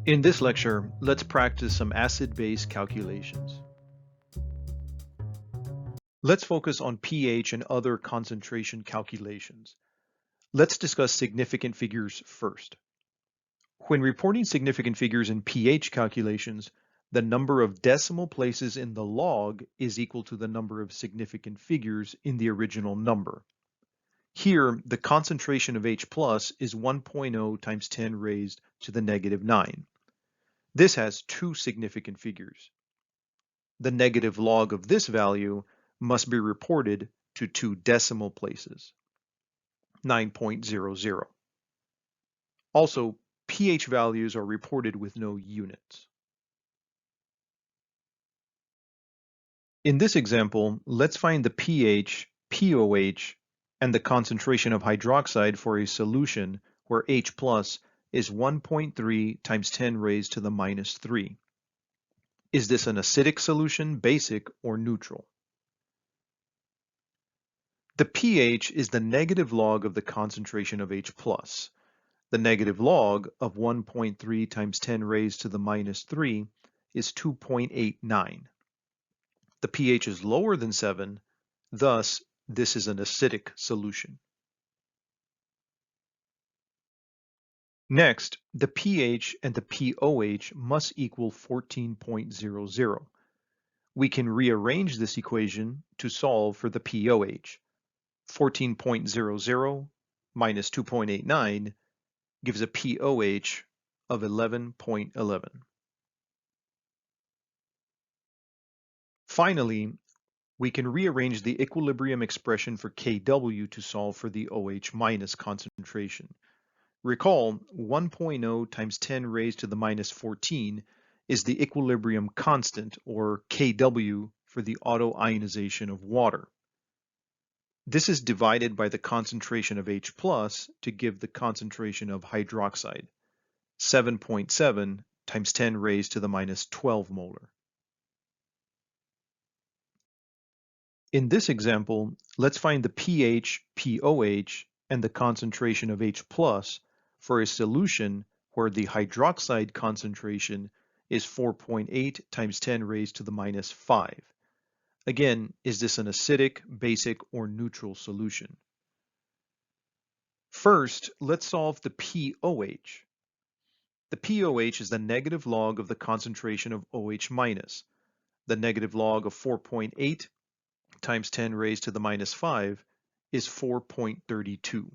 In this lecture, let's practice some acid-base calculations. Let's focus on pH and other concentration calculations. Let's discuss significant figures first. When reporting significant figures in pH calculations, the number of decimal places in the log is equal to the number of significant figures in the original number. Here, the concentration of H plus is 1.0 times 10 raised to the negative 9. This has two significant figures. The negative log of this value must be reported to two decimal places, 9.00. Also, pH values are reported with no units. In this example, let's find the pH, pOH, and the concentration of hydroxide for a solution where H plus is 1.3 times 10 raised to the minus 3. Is this an acidic solution, basic, or neutral? The pH is the negative log of the concentration of H plus. The negative log of 1.3 times 10 raised to the minus 3 is 2.89. The pH is lower than 7, thus this is an acidic solution. Next, the pH and the pOH must equal 14.00. We can rearrange this equation to solve for the pOH. 14.00 minus 2.89 gives a pOH of 11.11. Finally, we can rearrange the equilibrium expression for Kw to solve for the OH minus concentration. Recall, 1.0 times 10 raised to the minus 14 is the equilibrium constant, or Kw, for the autoionization of water. This is divided by the concentration of H plus to give the concentration of hydroxide, 7.7 times 10 raised to the minus 12 molar. In this example, let's find the pH, pOH, and the concentration of H plus for a solution where the hydroxide concentration is 4.8 times 10 raised to the minus 5. Again, is this an acidic, basic, or neutral solution? First, let's solve the pOH. The pOH is the negative log of the concentration of OH minus. The negative log of 4.8 times 10 raised to the minus 5 is 4.32.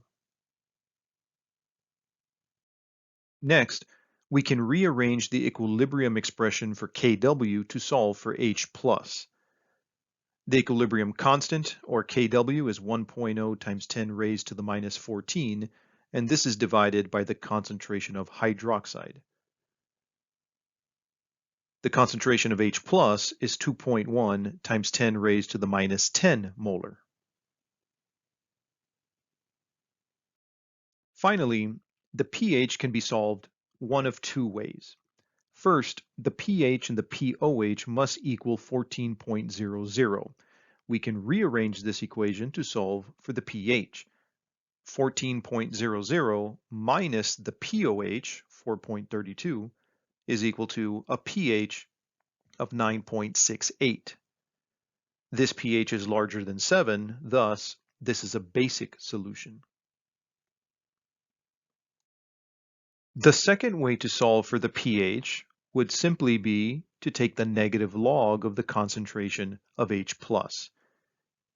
Next, we can rearrange the equilibrium expression for Kw to solve for H plus. The equilibrium constant, or Kw, is 1.0 times 10 raised to the minus 14, and this is divided by the concentration of hydroxide. The concentration of H plus is 2.1 times 10 raised to the minus 10 molar. Finally, the pH can be solved one of two ways. First, the pH and the pOH must equal 14.00. We can rearrange this equation to solve for the pH. 14.00 minus the pOH, 4.32, is equal to a pH of 9.68. This pH is larger than 7, thus this is a basic solution. The second way to solve for the pH would simply be to take the negative log of the concentration of H plus.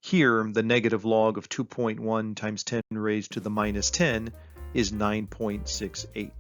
Here, the negative log of 2.1 times 10 raised to the minus 10 is 9.68.